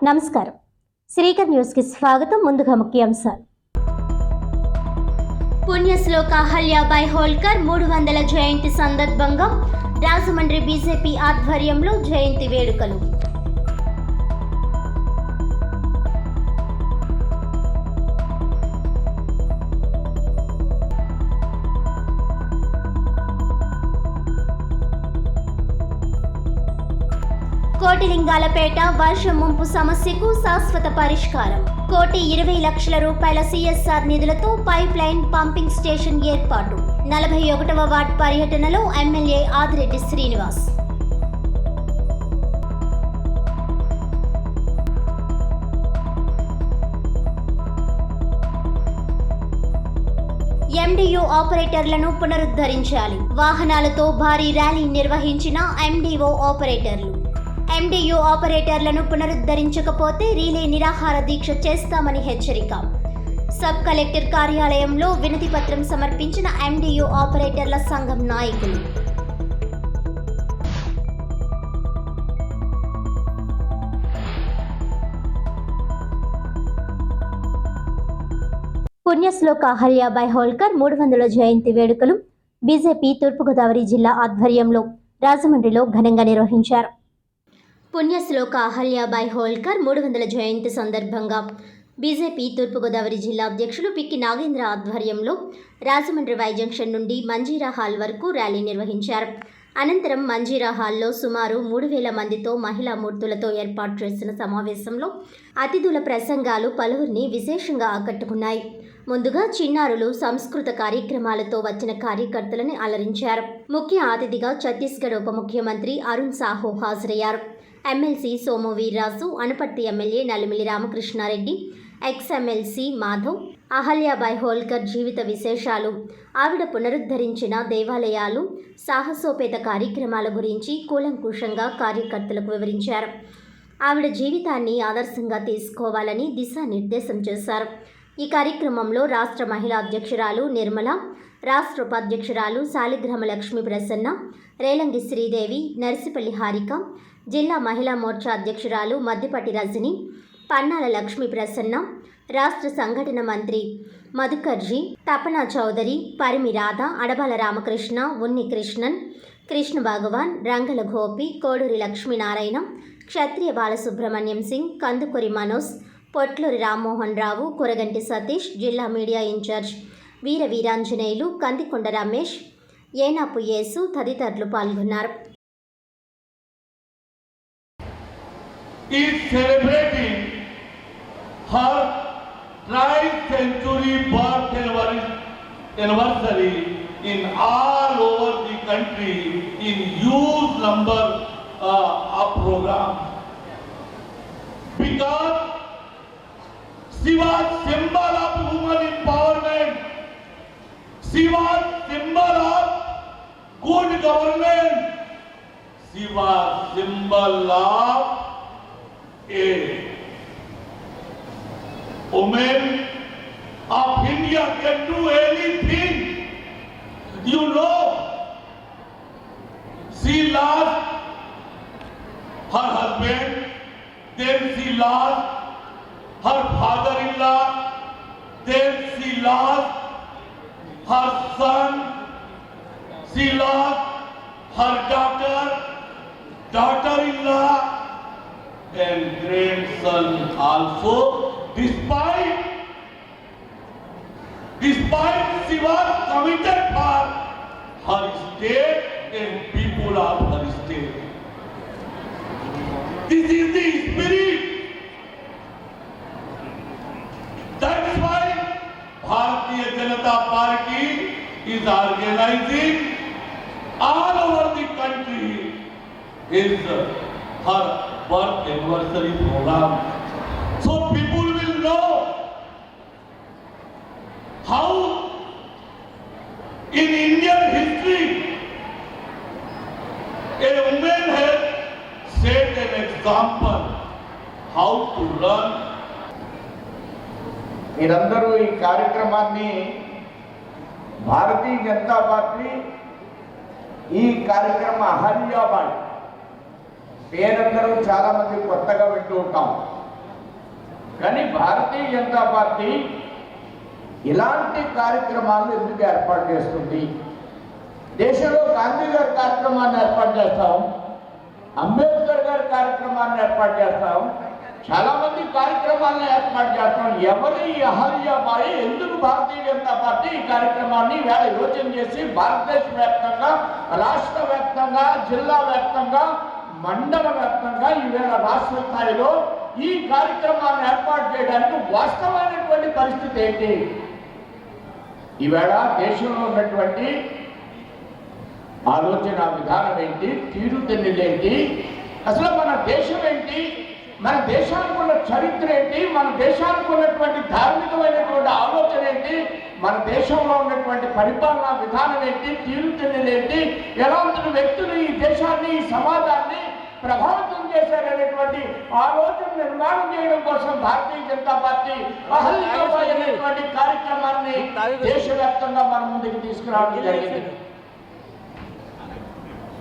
నమస్కారం. శ్రీకర్ న్యూస్ కి స్వాగతం. ముందుగా ముఖ్యాంశాలు. పుణ్యశ్లోక అహల్యాబాయి హోల్కర్ 300వ జయంతి సందర్భంగా రాజమండ్రి బీజేపీ ఆధ్వర్యంలో జయంతి వేడుకలు. కోటిలింగాలపేట వర్షం ముంపు సమస్యకు శాశ్వత పరిష్కారం. 1,20,00,000 రూపాయల CSR నిధులతో పైప్ లైన్ పంపింగ్ స్టేషన్ ఏర్పాటు. 41వ వార్డు పర్యటనలో ఎమ్మెల్యే ఆదిరెడ్డి శ్రీనివాస్. MDO ఆపరేటర్లను పునరుద్ధరించాలి. వాహనాలతో భారీ ర్యాలీ నిర్వహించిన MDO ఆపరేటర్లు. MDO ఆపరేటర్లను పునరుద్ధరించకపోతే రీలే నిరాహార దీక్ష చేస్తామని హెచ్చరిక. సబ్ కలెక్టర్ కార్యాలయంలో వినతి పత్రం సమర్పించిన MDO ఆపరేటర్ల సంఘం నాయకులు. పుణ్యశ్లోక అహల్యాబాయి హోల్కర్ 300వ జయంతి వేడుకలు బీజేపీ తూర్పుగోదావరి జిల్లా ఆధ్వర్యంలో రాజమండ్రిలో ఘనంగా నిర్వహించారు. పుణ్యశ్లోక అహల్యాబాయి హోల్కర్ 300వ జయంతి సందర్భంగా బీజేపీ తూర్పుగోదావరి జిల్లా అధ్యక్షులు పిక్కి నాగేంద్ర ఆధ్వర్యంలో రాజమండ్రి వై జంక్షన్ నుండి మంజీరా హాల్ వరకు ర్యాలీ నిర్వహించారు. అనంతరం మంజీరా హాల్లో సుమారు 3,000 మందితో మహిళా మూర్తులతో ఏర్పాటు చేసిన సమావేశంలో అతిథుల ప్రసంగాలు పలువురిని విశేషంగా ఆకట్టుకున్నాయి. ముందుగా చిన్నారులు సంస్కృత కార్యక్రమాలతో వచ్చిన కార్యకర్తలను అలరించారు. ముఖ్య అతిథిగా ఛత్తీస్గఢ్ ఉప ముఖ్యమంత్రి అరుణ్ సాహు హాజరయ్యారు. MLC Somu Veerraju, Anaparthi MLA Nallamilli Ramakrishna Reddy, ex MLC Madhav, Ahilyabai Holkar జీవిత విశేషాలు, ఆవిడ పునరుద్ధరించిన దేవాలయాలు, సాహసోపేత కార్యక్రమాల గురించి కూలంకుషంగా కార్యకర్తలకు వివరించారు. ఆవిడ జీవితాన్ని ఆదర్శంగా తీసుకోవాలని దిశానిర్దేశం చేశారు. ఈ కార్యక్రమంలో రాష్ట్ర మహిళా అధ్యక్షురాలు నిర్మల, రాష్ట్ర ఉపాధ్యక్షురాలు సాలిగ్రామ లక్ష్మీ ప్రసన్న, రేలంగి శ్రీదేవి, నర్సిపల్లి హారిక, జిల్లా మహిళా మోర్చా అధ్యక్షురాలు మద్దిపట్టి రజని, పన్నాల లక్ష్మీ ప్రసన్న, రాష్ట్ర సంఘటన మంత్రి మధుకర్జీ, తపనా చౌదరి, పరిమి రాధ, అడబాల రామకృష్ణ, ఉన్ని కృష్ణన్, కృష్ణ భగవాన్, రంగల గోపి, కోడూరి లక్ష్మీనారాయణ, క్షత్రియ బాలసుబ్రహ్మణ్యం సింగ్, కందుకూరి మనోజ్, పొట్లూరి రామ్మోహన్ రావు, కురగంటి సతీష్, జిల్లా మీడియా ఇన్ఛార్జ్ వీర వీరాంజనేయులు, కందికొండ రమేష్, ఏనాపు యేసు తదితరులు పాల్గొన్నారు. Is celebrating her tri-century birth anniversary in all over the country in huge number of programs, because she was symbol of women empowerment, she was symbol of good governance, she was symbol of a woman of India can do anything. You know, she lost her husband, then she lost her father-in-law, then she lost her son, she lost her daughter-in-law, and grandson also. Despite she was committed for her state and people of her state. This is the spirit. That's why Bharatiya Janata Party is organizing all over the country is her birth anniversary program, so people will know how in Indian history a woman has set an example how to run. మీరందరూ ఈ కార్యక్రమాన్ని Bharatiya Janata party ఈ కార్యక్రమం అహల్యాబాయి పేరందరూ చాలా మంది కొత్తగా వింటూ ఉంటాం. కానీ భారతీయ జనతా పార్టీ ఇలాంటి కార్యక్రమాలు ఎందుకు ఏర్పాటు చేస్తుంది? దేశంలో గాంధీ గారి కార్యక్రమాన్ని ఏర్పాటు చేస్తాం, అంబేద్కర్ గారి కార్యక్రమాన్ని ఏర్పాటు చేస్తాం, చాలా మంది కార్యక్రమాలను ఏర్పాటు చేస్తాం. ఎవరి అహల్యాబాయి ఎందుకు భారతీయ జనతా పార్టీ ఈ కార్యక్రమాన్ని వేళ యోచన చేసి భారతదేశ వ్యాప్తంగా, రాష్ట్ర వ్యాప్తంగా, జిల్లా వ్యాప్తంగా, మండల వ్యాప్తంగా, ఈవేళ రాష్ట్ర స్థాయిలో ఈ కార్యక్రమాన్ని ఏర్పాటు చేయడానికి వాస్తవమైనటువంటి పరిస్థితి ఏంటి? ఈవేళ దేశంలో ఉన్నటువంటి ఆలోచన విధానం ఏంటి, తీరుతెన్నులేంటి, అసలు మన దేశం ఏంటి, మన దేశానికి ఉన్న చరిత్ర ఏంటి, మన దేశానికి ఉన్నటువంటి ధార్మికమైనటువంటి ఆలోచన ఏంటి, మన దేశంలో ఉన్నటువంటి పరిపాలనా విధానం ఏంటి, తీరుతెన్నులేంటి, ఎలాంటి వ్యక్తులు ఈ దేశాన్ని, ఈ సమాజాన్ని ప్రభావితం చేశారనేటువంటి ఆలోచన నిర్మాణం చేయడం కోసం భారతీయ జనతా పార్టీ అహల్యాబాయి అనేటువంటి కార్యక్రమాన్ని దేశవ్యాప్తంగా మన ముందుకు తీసుకురావడం జరిగింది.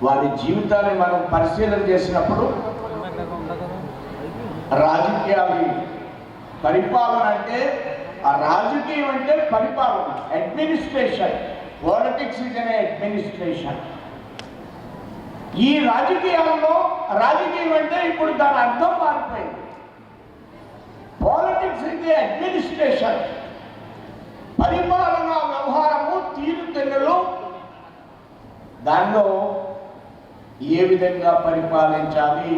వారి జీవితాన్ని మనం పరిశీలన చేసినప్పుడు రాజకీయాలు, పరిపాలన అంటే ఆ రాజకీయం అంటే పరిపాలన, అడ్మినిస్ట్రేషన్. పాలిటిక్స్ ఇస్ అనే అడ్మినిస్ట్రేషన్. ఈ రాజకీయాల్లో రాజకీయం అంటే ఇప్పుడు దాని అర్థం మారిపోయింది. పాలిటిక్స్ అయితే అడ్మినిస్ట్రేషన్, పరిపాలనా వ్యవహారము, తీరుతెన్నులు, దానిలో ఏ విధంగా పరిపాలించాలి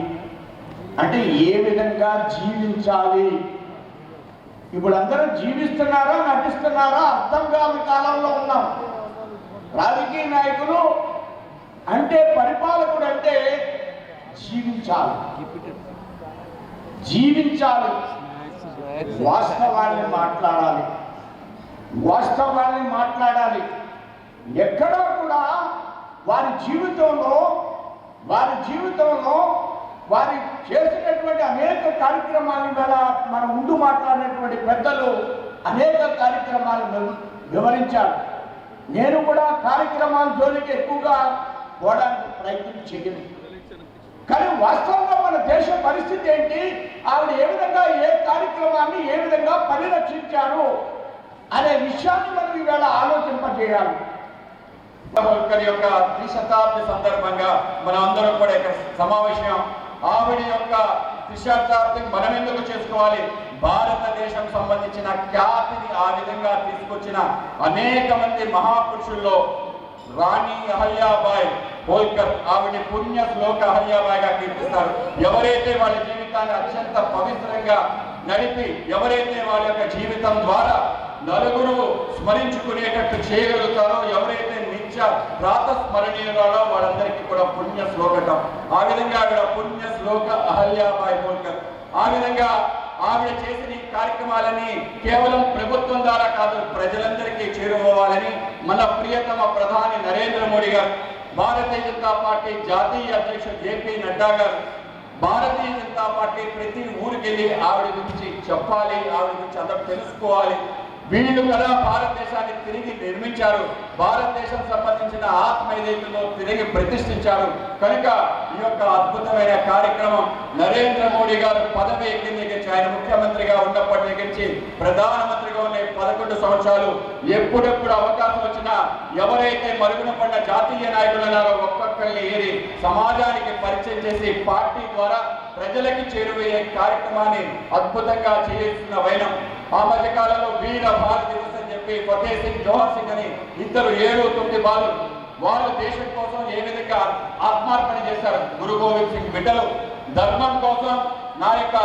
అంటే ఏ విధంగా జీవించాలి. ఇప్పుడు అందరూ జీవిస్తున్నారా నటిస్తున్నారా అర్థం కాని కాలంలో ఉన్నాం. రాజకీయ నాయకులు అంటే, పరిపాలకుడు అంటే జీవించాలి, జీవించాలి, వాస్తవాన్ని మాట్లాడాలి, వాస్తవాన్ని మాట్లాడాలి. ఎక్కడా కూడా వారి జీవితంలో వారి చేసినటువంటి అనేక కార్యక్రమాల వల్ల మన ముందు మాట్లాడినటువంటి పెద్దలు అనేక కార్యక్రమాలను వివరించారు. నేను కూడా కార్యక్రమాల జోలికి ఎక్కువగా పోవడానికి ప్రయత్నం చేయను. కానీ వాస్తవంగా మన దేశ పరిస్థితి ఏంటి, ఆవిడ ఏ విధంగా ఏ కార్యక్రమాన్ని ఏ విధంగా పరిరక్షించారు అనే విషయాన్ని మనం ఈవేళ ఆలోచింపజేయాలి. అంబేద్కర్ యొక్క 3 శతాబ్ది సందర్భంగా మనం అందరం కూడా ఇక్కడ సమావేశం. ఆవిడ యొక్క 3 శతాబ్ది మనం ఎందుకు చేసుకోవాలి? భారతదేశం సంబంధించిన ఖ్యాతిని ఆ విధంగా తీసుకొచ్చిన అనేక మంది మహాపురుషుల్లో రాణి అహల్యాబాయి హోల్కర్, ఆవిడ పుణ్య శ్లోక అహల్యాబాయిగా కీర్తిస్తారు. ఎవరైతే వాళ్ళ జీవితాన్ని అత్యంత పవిత్రంగా నడిపి, ఎవరైతే వాళ్ళ యొక్క జీవితం ద్వారా నలుగురు స్మరించుకునేటట్టు చేయగలుగుతారో, ఎవరైతే నిత్య ప్రాతస్మరణీయురాలో వాళ్ళందరికీ కూడా పుణ్య శ్లోకటం. ఆ విధంగా ఆవిడ పుణ్య శ్లోక అహల్యాబాయి హోల్కర్. ఆ విధంగా ఆవిడ చేసిన ఈ కార్యక్రమాలని కేవలం ప్రభుత్వం ద్వారా కాదు, ప్రజలందరికీ చేరుకోవాలని మన ప్రియతమ ప్రధాని నరేంద్ర మోడీ గారు, భారతీయ జనతా పార్టీ జాతీయ అధ్యక్షుడు జేపీ నడ్డా గారు, భారతీయ జనతా పార్టీ ప్రతి ఊరికి వెళ్ళి ఆవిడ గురించి చెప్పాలి, ఆవిడ గురించి అందరూ తెలుసుకోవాలి. వీళ్ళు కదా భారతదేశాన్ని తిరిగి నిర్మించారు, భారతదేశం సంబంధించిన ఆత్మ ఏదైతుందో తిరిగి ప్రతిష్ఠించారు. కనుక ఈ యొక్క అద్భుతమైన కార్యక్రమం నరేంద్ర మోడీ గారు పదవి ఎక్కిన దగ్గర నుంచి, ఆయన ముఖ్యమంత్రిగా ఉన్నప్పటి దగ్గర నుంచి ప్రధానమంత్రిగా ఉన్న 11 సంవత్సరాలు ఎప్పుడెప్పుడు అవకాశం వచ్చినా ఎవరైతే మరుగున పడిన జాతీయ నాయకులున్నారో ఒక్కొక్కరిని ఏరి సమాజానికి పరిచయం చేసి పార్టీ ద్వారా ప్రజలకి చేరువయ్యే కార్యక్రమాన్ని అద్భుతంగా చేస్తున్న వైనం. ఆ మధ్య కాలంలో వీర భారత్ దివస్ అని చెప్పి ఫతే సింగ్, జోహర్ సింగ్ అని 7-9 బాలు వాళ్ళు దేశం కోసం ఏ విధంగా ఆత్మార్పణ చేశారు. గురు గోవింద్ సింగ్ బిడ్డలు ధర్మం కోసం, నా యొక్క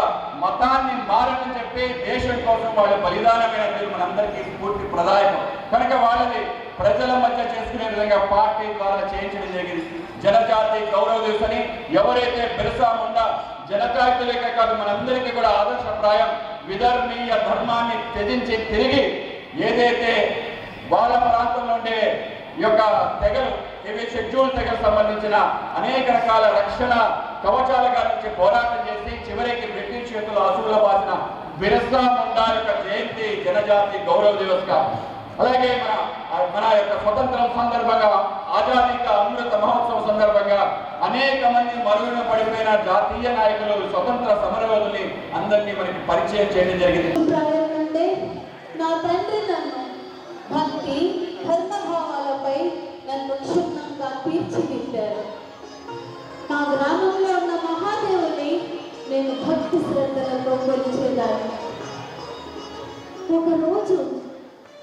మతాన్ని మారని చెప్పి దేశం కోసం వాళ్ళ బలిదానమైన తీరు మనందరికీ స్ఫూర్తి ప్రదాయకం. కనుక వాళ్ళని ప్రజల మధ్య చేసుకునే విధంగా పార్టీ ద్వారా చేయించడం జరిగింది. జనజాతి గౌరవ దివస్ అని ఎవరైతే బిర్సా ముండా జనజాతులకే కాదు మనందరికీ కూడా ఆదర్శప్రాయం, విధర్మీయ ధర్మాన్ని త్యజించి తిరిగి ఏదైతే వాళ్ళ ప్రాంతంలో ఉండే ఈ యొక్క తెగలు, ఇవి షెడ్యూల్ తెగకు సంబంధించిన అనేక రకాల రక్షణ కవచాల నుంచి పోరాటం చేసి చివరికి బ్రిటిష్ చేతులు అసూల బాసిన బిర్సా ముండా యొక్క జయంతి జనజాతి గౌరవ దివస్ గా, అలాగే మన యొక్క స్వతంత్రం సందర్భంగా ఆజాదీ కా అమృత మహోత్సవం సందర్భంగా అనేక మంది మరుగున పడిపోయిన జాతీయ నాయకులు, స్వతంత్ర సమరయోధుల్ని అందరినీ మనకి పరిచయం చేయడం జరిగింది. నా తండ్రి నన్ను భక్తి ధర్మభావాలపై నన్ను క్షుణ్ణంగా తీర్చిదిద్దారు. మా గ్రామంలో ఉన్న మహాదేవుని నేను భక్తి శ్రద్ధలతో కొలిచేదాన్ని. ఒకరోజు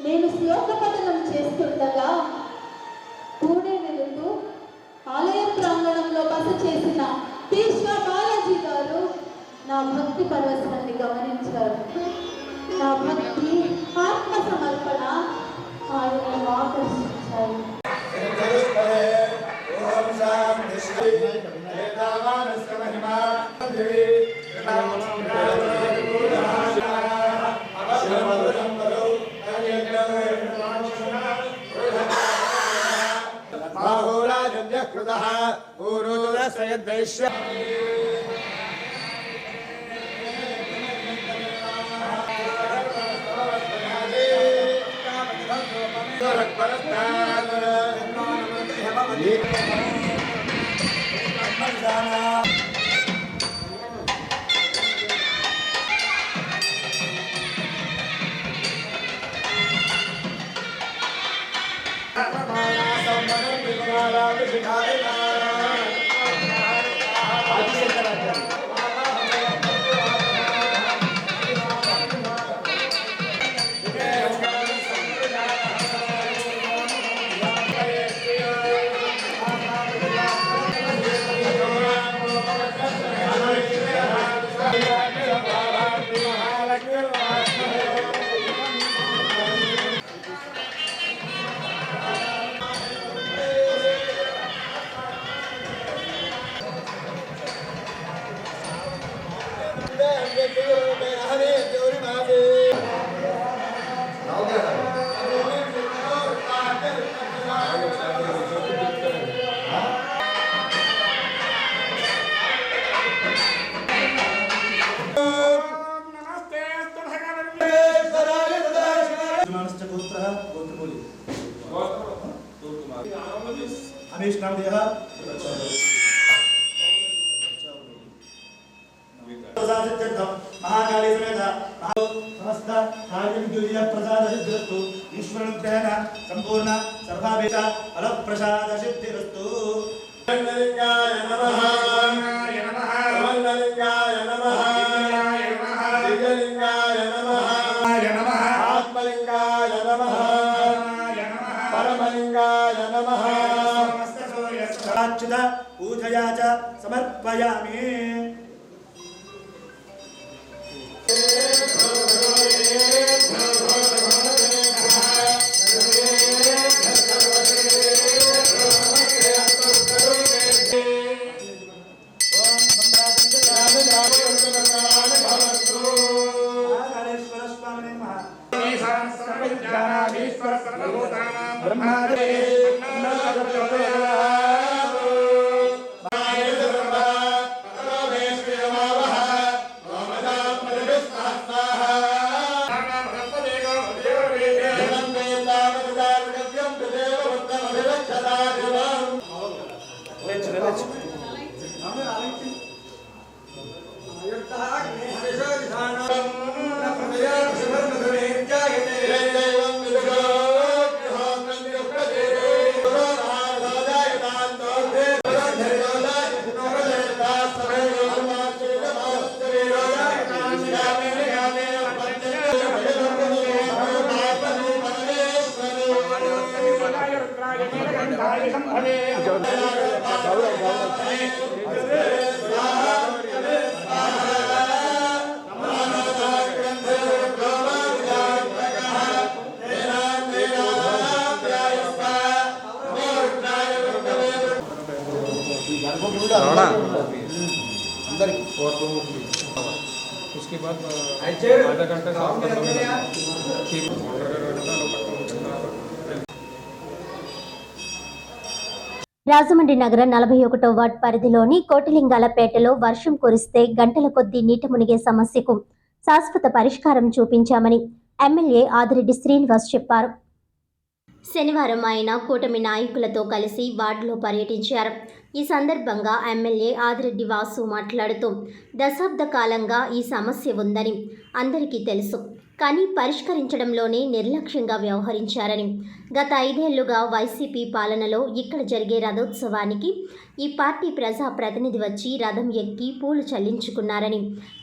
నేను శ్లోక పఠనం చేస్తుండగా పూణే వెళుతూ ఆలయ ప్రాంగణంలో బస చేసిన తీష్ణ బాలాజీ గారు నా భక్తి పరవశనాన్ని గమనించారు. నా భక్తి ఆత్మ సమర్పణ ఆయనను ఆకర్షించాయి. महाकाली समेत समस्त कार्य प्रसाद सिद्धिरस्तु ईश्वरनुग्रहेण संपूर्ण सर्वाभीष्ट फल प्रसाद सिद्धिरस्तु। लिंगाय नमः, कमललिंगाय नमः, दिव्यलिंगाय नमः, आत्मलिंगाय नमः, परमलिंगाय नमः। समस्त पूजया च समर्पयामि। उसके बाद आधा घंटा రాజమండ్రి నగర 41వ వార్డ్ పరిధిలోని కోటిలింగాలపేటలో వర్షం కురిస్తే గంటల కొద్దీ నీట మునిగే సమస్యకు శాశ్వత పరిష్కారం చూపించామని ఎమ్మెల్యే ఆదిరెడ్డి శ్రీనివాస్ చెప్పారు. శనివారం ఆయన కూటమి నాయకులతో కలిసి వార్డులో పర్యటించారు. ఈ సందర్భంగా ఎమ్మెల్యే ఆదిరెడ్డి వాసు మాట్లాడుతూ, దశాబ్ద కాలంగా ఈ సమస్య ఉందని అందరికీ తెలుసు, కానీ పరిష్కరించడంలోనే నిర్లక్ష్యంగా వ్యవహరించారని, గత 5 ఏళ్లుగా వైసీపీ పాలనలో ఇక్కడ జరిగే రథోత్సవానికి ఈ పార్టీ ప్రజా ప్రతినిధి వచ్చి రథం ఎక్కి పూలు చల్లించుకున్నారని,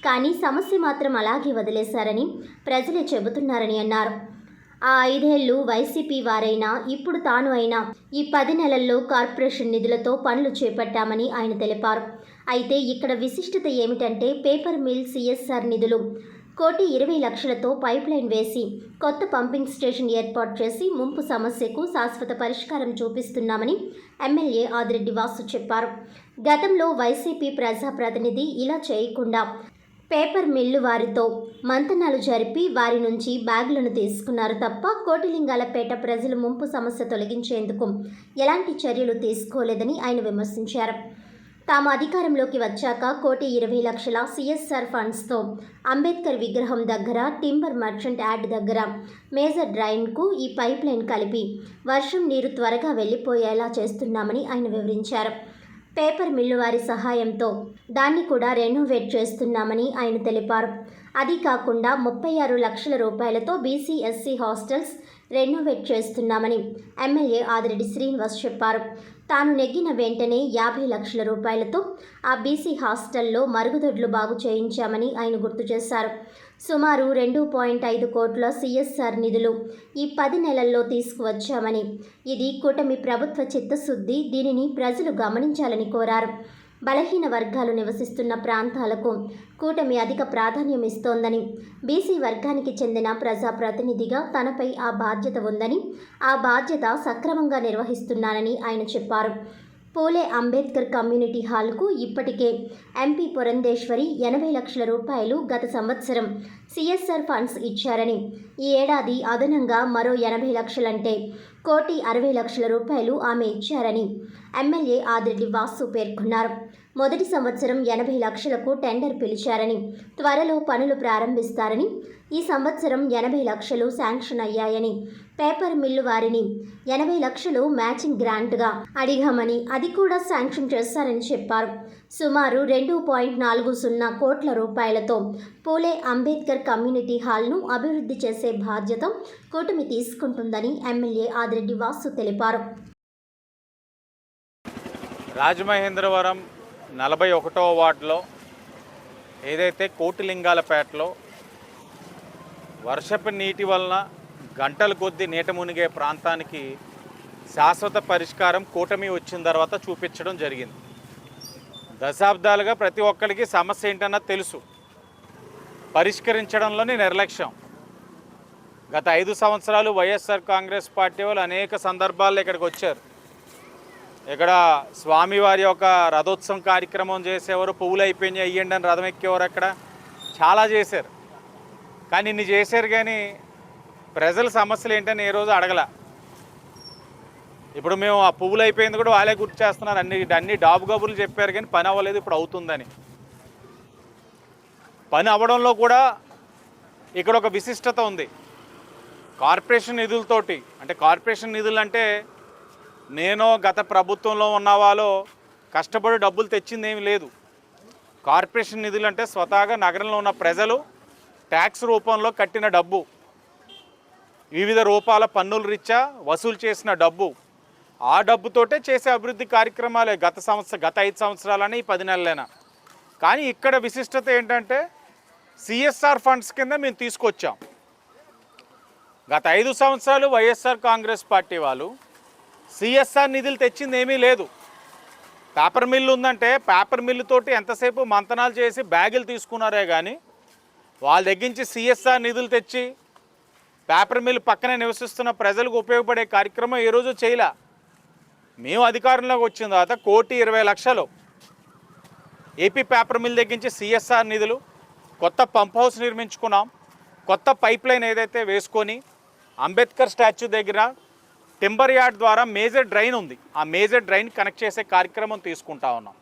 కానీ సమస్య మాత్రం అలాగే వదిలేశారని ప్రజలే చెబుతున్నారని అన్నారు. ఆ 5 ఏళ్లు వైసీపీ వారైనా ఇప్పుడు తాను అయినా ఈ 10 నెలల్లో కార్పొరేషన్ నిధులతో పనులు చేపట్టామని ఆయన తెలిపారు. అయితే ఇక్కడ విశిష్టత ఏమిటంటే పేపర్ మిల్ సిఎస్ఆర్ నిధులు 1,20,00,000తో పైప్లైన్ వేసి కొత్త పంపింగ్ స్టేషన్ ఏర్పాటు చేసి ముంపు సమస్యకు శాశ్వత పరిష్కారం చూపిస్తున్నామని ఎమ్మెల్యే ఆదిరెడ్డి వాసు చెప్పారు. గతంలో వైసీపీ ప్రజాప్రతినిధి ఇలా చేయకుండా పేపర్ మిల్లు వారితో మంతనాలు జరిపి వారి నుంచి బ్యాగులను తీసుకున్నారు తప్ప కోటిలింగాలపేట ప్రజల ముంపు సమస్య తొలగించేందుకు ఎలాంటి చర్యలు తీసుకోలేదని ఆయన విమర్శించారు. తాము అధికారంలోకి వచ్చాక 1,20,00,000 సిఎస్ఆర్ ఫండ్స్తో అంబేద్కర్ విగ్రహం దగ్గర టింబర్ మర్చెంట్ యార్డ్ దగ్గర మేజర్ డ్రైన్కు ఈ పైప్లైన్ కలిపి వర్షం నీరు త్వరగా వెళ్ళిపోయేలా చేస్తున్నామని ఆయన వివరించారు. పేపర్ మిల్లు వారి సహాయంతో దాన్ని కూడా రెనోవేట్ చేస్తున్నామని ఆయన తెలిపారు. అది కాకుండా 36 లక్షల రూపాయలతో బీసీ ఎస్సీ హాస్టల్స్ రెనోవేట్ చేస్తున్నామని ఎమ్మెల్యే ఆదిరెడ్డి శ్రీనివాస్ చెప్పారు. తాను నెగ్గిన వెంటనే 50 లక్షల రూపాయలతో ఆ బీసీ హాస్టల్లో మరుగుదొడ్లు బాగు చేయించామని ఆయన గుర్తు చేశారు. సుమారు 2.5 కోట్ల సిఎస్ఆర్ నిధులు ఈ 10 నెలల్లో తీసుకువచ్చామని, ఇది కూటమి ప్రభుత్వ చిత్తశుద్ధి, దీనిని ప్రజలు గమనించాలని కోరారు. బలహీన వర్గాలు నివసిస్తున్న ప్రాంతాలకు కూటమి అధిక ప్రాధాన్యం ఇస్తోందని, బీసీ వర్గానికి చెందిన ప్రజాప్రతినిధిగా తనపై ఆ బాధ్యత ఉందని, ఆ బాధ్యత సక్రమంగా నిర్వహిస్తున్నానని ఆయన చెప్పారు. పూలే అంబేద్కర్ కమ్యూనిటీ హాల్కు ఇప్పటికే ఎంపీ పురంధేశ్వరి 80 లక్షల రూపాయలు గత సంవత్సరం సిఎస్ఆర్ ఫండ్స్ ఇచ్చారని, ఈ ఏడాది అదనంగా మరో 80 లక్షలంటే 1,60,00,000 రూపాయలు ఆమె ఇచ్చారని ఎమ్మెల్యే ఆదిరెడ్డి వాసు పేర్కొన్నారు. మొదటి సంవత్సరం 80 లక్షలకు టెండర్ పిలిచారని, త్వరలో పనులు ప్రారంభిస్తారని, ఈ సంవత్సరం 80 లక్షలు శాంక్షన్ అయ్యాయని, పేపర్ మిల్లు వారిని 80 లక్షలు మ్యాచింగ్ గ్రాంట్గా అడిగామని, అది కూడా శాంక్షన్ చేస్తారని చెప్పారు. సుమారు 2.40 కోట్ల రూపాయలతో పూలే అంబేద్కర్ కమ్యూనిటీ హాల్ను అభివృద్ధి చేసే బాధ్యత కూటమి తీసుకుంటుందని ఎమ్మెల్యే ఆదిరెడ్డి వాసు తెలిపారు. రాజమహేంద్రవరం 41వ వార్డులో ఏదైతే కోటిలింగాలపేటలో వర్షపు నీటి వలన గంటల కొద్దీ నీట మునిగే ప్రాంతానికి శాశ్వత పరిష్కారం కూటమి వచ్చిన తర్వాత చూపించడం జరిగింది. దశాబ్దాలుగా ప్రతి ఒక్కరికి సమస్య ఏంటన్నది తెలుసు, పరిష్కరించడంలోనే నిర్లక్ష్యం. గత 5 సంవత్సరాలు వైఎస్ఆర్ కాంగ్రెస్ పార్టీ వాళ్ళు అనేక సందర్భాల్లో ఇక్కడికి వచ్చారు. ఇక్కడ స్వామివారి యొక్క రథోత్సవం కార్యక్రమం చేసేవారు, పువ్వులు అయిపోయినాయి అయ్యండి అని రథం ఎక్కేవారు, అక్కడ చాలా చేశారు. కానీ ఇన్ని చేశారు కానీ ప్రజల సమస్యలు ఏంటని ఏ రోజు అడగల. ఇప్పుడు మేము ఆ పువ్వులు అయిపోయింది కూడా వాళ్ళే గుర్తు చేస్తున్నారు, అన్ని డాబు గబులు చెప్పారు కానీ పని అవ్వలేదు, ఇప్పుడు అవుతుందని. పని అవ్వడంలో కూడా ఇక్కడ ఒక విశిష్టత ఉంది. కార్పొరేషన్ నిధులతోటి, అంటే కార్పొరేషన్ నిధులు అంటే నేను గత ప్రభుత్వంలో ఉన్న వాళ్ళు కష్టపడి డబ్బులు తెచ్చింది ఏమీ లేదు. కార్పొరేషన్ నిధులు అంటే స్వతహాగా నగరంలో ఉన్న ప్రజలు ట్యాక్స్ రూపంలో కట్టిన డబ్బు, వివిధ రూపాల పన్నుల రీత్యా వసూలు చేసిన డబ్బు, ఆ డబ్బుతోటే చేసే అభివృద్ధి కార్యక్రమాలే గత 5 సంవత్సరాలని ఈ 10 నెలలైనా. కానీ ఇక్కడ విశిష్టత ఏంటంటే సిఎస్ఆర్ ఫండ్స్ కింద మేము తీసుకొచ్చాం. గత 5 సంవత్సరాలు వైఎస్ఆర్ కాంగ్రెస్ పార్టీ వాళ్ళు సిఎస్ఆర్ నిధులు తెచ్చింది ఏమీ లేదు. పేపర్ మిల్లు ఉందంటే పేపర్ మిల్లుతోటి ఎంతసేపు మంతనాలు చేసి బ్యాగులు తీసుకున్నారే కానీ వాళ్ళ దగ్గరించి సిఎస్ఆర్ నిధులు తెచ్చి పేపర్ మిల్లు పక్కనే నివసిస్తున్న ప్రజలకు ఉపయోగపడే కార్యక్రమం ఏ రోజు చేయలే. మేము అధికారంలోకి వచ్చిన తర్వాత 1,20,00,000 ఏపీ పేపర్ మిల్ దగ్గరించి సిఎస్ఆర్ నిధులు, కొత్త పంప్ హౌస్ నిర్మించుకున్నాం, కొత్త పైప్ లైన్ ఏదైతే వేసుకొని అంబేద్కర్ స్టాచ్యూ దగ్గర టింబర్ యార్డ్ ద్వారా మేజర్ డ్రైన్ ఉంది, ఆ మేజర్ డ్రైన్ కనెక్ట్ చేసే కార్యక్రమం తీసుకుంటా ఉన్నాం.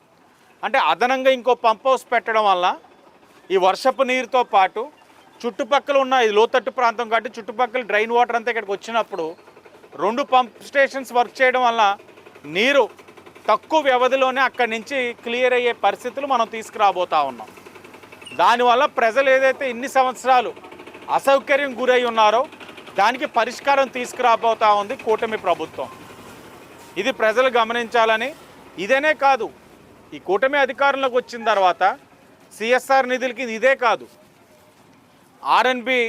అంటే అదనంగా ఇంకో పంప్ హౌస్ పెట్టడం వల్ల ఈ వర్షపు నీరుతో పాటు చుట్టుపక్కల ఉన్న ఇది లోతట్టు ప్రాంతం కాబట్టి చుట్టుపక్కల డ్రైన్ వాటర్ అంతా ఇక్కడికి వచ్చినప్పుడు 2 పంప్ స్టేషన్స్ వర్క్ చేయడం వల్ల నీరు తక్కువ వ్యవధిలోనే అక్కడి నుంచి క్లియర్ అయ్యే పరిస్థితులు మనం తీసుకురాబోతా ఉన్నాం. దానివల్ల ప్రజలు ఏదైతే ఇన్ని సంవత్సరాలు అసౌకర్యం గురై ఉన్నారో దానికి పరిష్కారం తీసుకురాబోతా ఉంది కూటమి ప్రభుత్వం. ఇది ప్రజలు గమనించాలని. ఇదేనే కాదు, ఈ కూటమి అధికారంలోకి వచ్చిన తర్వాత సిఎస్ఆర్ నిధులకి ఇదే కాదు, ఆర్ఎన్బి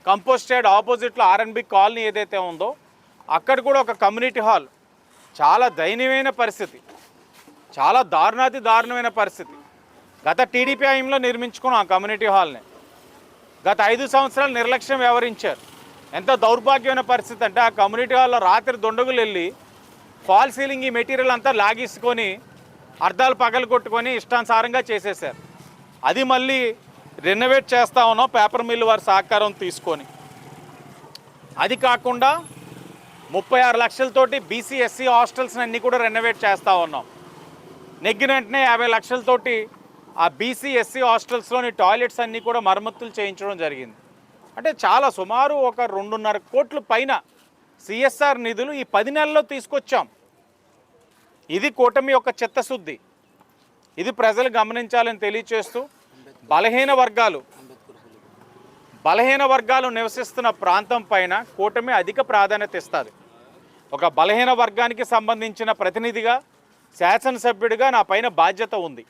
కంపోస్టెడ్ ఆపోజిట్లో ఆర్ఎన్బి కాలనీ ఏదైతే ఉందో అక్కడ కూడా ఒక కమ్యూనిటీ హాల్ చాలా దయనీయమైన పరిస్థితి, చాలా దారుణమైన పరిస్థితి. గత టీడీపీ హయాంలో నిర్మించుకున్నాం ఆ కమ్యూనిటీ హాల్ని. గత 5 సంవత్సరాలు నిర్లక్ష్యం వ్యవహరించారు. ఎంత దౌర్భాగ్యమైన పరిస్థితి అంటే ఆ కమ్యూనిటీ హాల్లో రాత్రి దొండగులు వెళ్ళి ఫాల్ సీలింగ్ ఈ మెటీరియల్ అంతా లాగేసుకొని అర్ధాలు పగలు కొట్టుకొని ఇష్టానుసారంగా చేసేసారు. అది మళ్ళీ రెనోవేట్ చేస్తూ ఉన్నాం పేపర్ మిల్లు వారి సహకారం తీసుకొని. అది కాకుండా 36 లక్షలతోటి బీసీ ఎస్సీ హాస్టల్స్ని అన్నీ కూడా రెనోవేట్ చేస్తూ ఉన్నాం. నెగ్గిన వెంటనే 50 లక్షలతోటి ఆ బీసీ ఎస్సీ హాస్టల్స్లోని టాయిలెట్స్ అన్నీ కూడా మరమ్మతులు చేయించడం జరిగింది. అంటే చాలా సుమారు ఒక 2.5 కోట్ల పైన సిఎస్ఆర్ నిధులు ఈ 10 నెలల్లో తీసుకొచ్చాం. ఇది కూటమి యొక్క చిత్తశుద్ధి. ఇది ప్రజలు గమనించాలని తెలియచేస్తూ బలహీన వర్గాలు నివసిస్తున్న ప్రాంతం పైన కూటమి అధిక ప్రాధాన్యత ఇస్తుంది. ఒక బలహీన వర్గానికి సంబంధించిన ప్రతినిధిగా, శాసనసభ్యుడిగా నా పైన బాధ్యత ఉంది.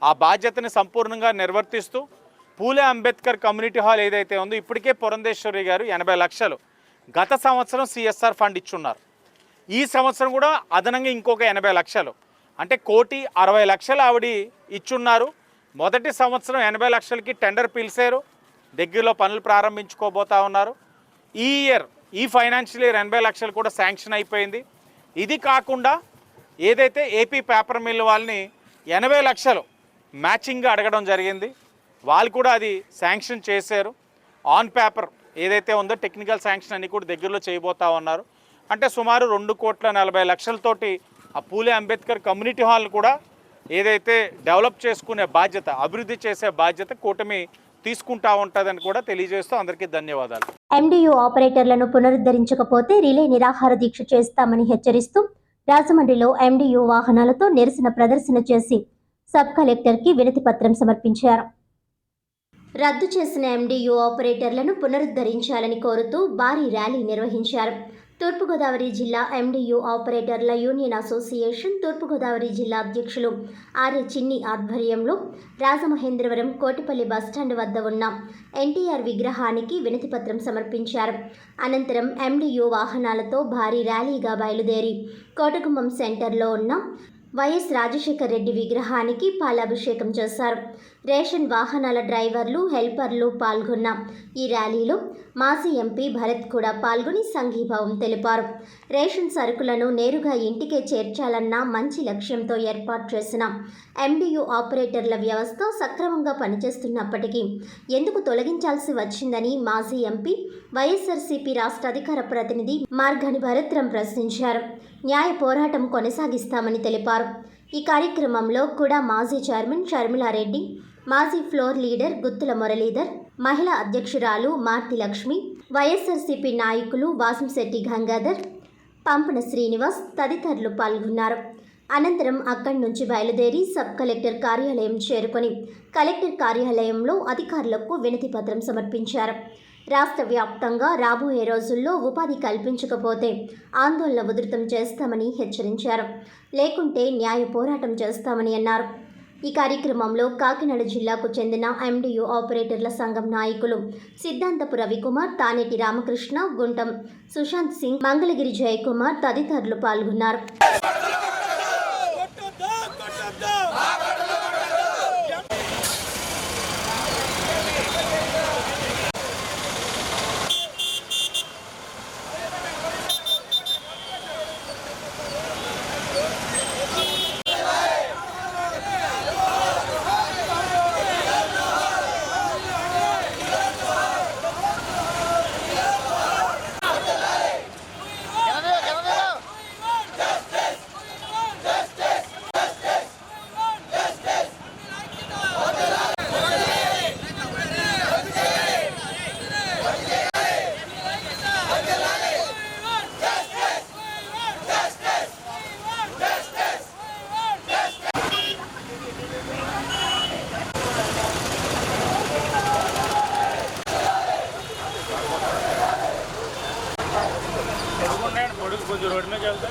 ఆ బాధ్యతని సంపూర్ణంగా నిర్వర్తిస్తూ పూలే అంబేద్కర్ కమ్యూనిటీ హాల్ ఏదైతే ఉందో ఇప్పటికే పురంధేశ్వరి గారు 80 లక్షలు గత సంవత్సరం సిఎస్ఆర్ ఫండ్ ఇచ్చున్నారు. ఈ సంవత్సరం కూడా అదనంగా ఇంకొక 80 లక్షలు అంటే 1,60,00,000 ఆవిడ ఇచ్చున్నారు. మొదటి సంవత్సరం 80 లక్షలకి టెండర్ పిలిచారు, దగ్గరలో పనులు ప్రారంభించుకోబోతా ఉన్నారు. ఈ ఫైనాన్షియల్ ఇయర్ 80 లక్షలు కూడా శాంక్షన్ అయిపోయింది. ఇది కాకుండా ఏదైతే ఏపీ పేపర్ మిల్ వాళ్ళని 80 లక్షలు మ్యాచింగ్గా అడగడం జరిగింది, వాళ్ళు కూడా అది శాంక్షన్ చేశారు. ఆన్ పేపర్ ఏదైతే ఉందో టెక్నికల్ శాంక్షన్ అన్నీ కూడా దగ్గరలో చేయబోతా ఉన్నారు. అంటే సుమారు 2,40,00,000తోటి ఆ పూలే అంబేద్కర్ కమ్యూనిటీ హాల్ని కూడా ఏదైతే డెవలప్ చేసుకునే బాధ్యత, అభివృద్ధి చేసే బాధ్యత కూటమి తీసుకుంటా ఉంటుందని కూడా తెలియజేస్తూ అందరికీ ధన్యవాదాలు. ఎండియు ఆపరేటర్లను పునరుద్ధరించకపోతే రిలే నిరాహార దీక్ష చేస్తామని హెచ్చరిస్తూ రాజమండ్రిలో ఎండియు వాహనాలతో నిరసన ప్రదర్శన చేసి సబ్ కలెక్టర్కి వినతి పత్రం సమర్పించారు. రద్దు చేసిన ఎండియు ఆపరేటర్లను పునరుద్ధరించాలని కోరుతూ భారీ ర్యాలీ నిర్వహించారు. తూర్పుగోదావరి జిల్లా ఎండియు ఆపరేటర్ల యూనియన్ అసోసియేషన్ తూర్పుగోదావరి జిల్లా అధ్యక్షులు ఆర్ఏ చిన్ని ఆధ్వర్యంలో రాజమహేంద్రవరం కోటిపల్లి బస్టాండ్ వద్ద ఉన్న ఎన్టీఆర్ విగ్రహానికి వినతిపత్రం సమర్పించారు. అనంతరం ఎండియు వాహనాలతో భారీ ర్యాలీగా బయలుదేరి కోటగుమ్మం సెంటర్లో ఉన్న వైఎస్ రాజశేఖర్ రెడ్డి విగ్రహానికి పాలాభిషేకం చేశారు. రేషన్ వాహనాల డ్రైవర్లు, హెల్పర్లు పాల్గొన్న ఈ ర్యాలీలో మాజీ ఎంపీ భరత్ కూడా పాల్గొని సంఘీభావం తెలిపారు. రేషన్ సరుకులను నేరుగా ఇంటికే చేర్చాలన్న మంచి లక్ష్యంతో ఏర్పాటు చేసిన ఎండియు ఆపరేటర్ల వ్యవస్థ సక్రమంగా పనిచేస్తున్నప్పటికీ ఎందుకు తొలగించాల్సి వచ్చిందని మాజీ ఎంపీ వైఎస్ఆర్సీపీ రాష్ట్ర అధికార ప్రతినిధి మార్గాని భరత్రం ప్రశ్నించారు. న్యాయ పోరాటం కొనసాగిస్తామని తెలిపారు. ఈ కార్యక్రమంలో కూడా మాజీ చైర్మన్ షర్మిలారెడ్డి, మాజీ ఫ్లోర్ లీడర్ గుత్తుల మురళీధర్, మహిళా అధ్యక్షురాలు మార్తి లక్ష్మి, వైఎస్ఆర్సీపీ నాయకులు వాసంశెట్టి గంగాధర్, పంపన శ్రీనివాస్ తదితరులు పాల్గొన్నారు. అనంతరం అక్కడి నుంచి బయలుదేరి సబ్ కలెక్టర్ కార్యాలయం చేరుకొని కలెక్టర్ కార్యాలయంలో అధికారులకు వినతి పత్రం సమర్పించారు. రాష్ట్ర వ్యాప్తంగా రాబోయే రోజుల్లో ఉపాధి కల్పించకపోతే ఆందోళన ఉధృతం చేస్తామని హెచ్చరించారు. లేకుంటే న్యాయ పోరాటం చేస్తామని అన్నారు. ఈ కార్యక్రమంలో కాకినాడ జిల్లాకు చెందిన ఎండియు ఆపరేటర్ల సంఘం నాయకులు సిద్ధాంతపు రవికుమార్, తానేటి రామకృష్ణ, గుంటం సుశాంత్ సింగ్, మంగళగిరి జయకుమార్ తదితరులు పాల్గొన్నారు. దీంట్లోకి వెళ్తే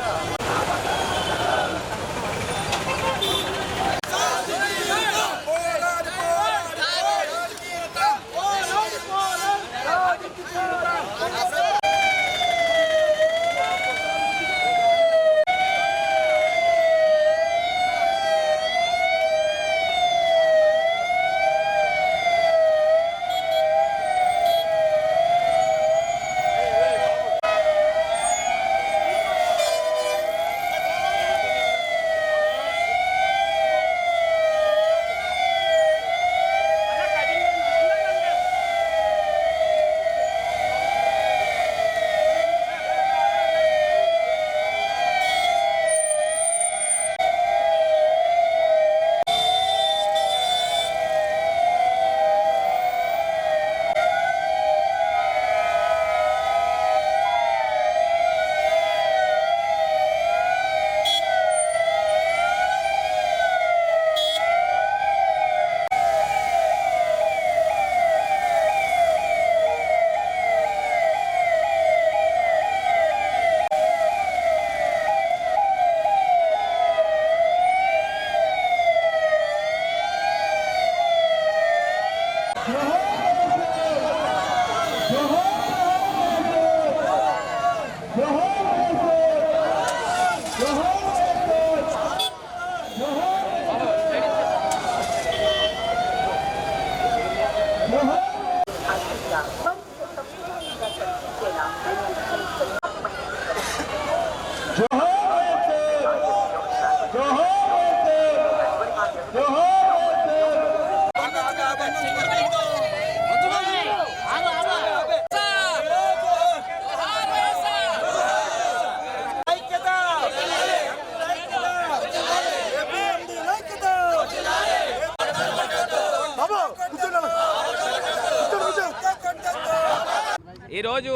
ఈరోజు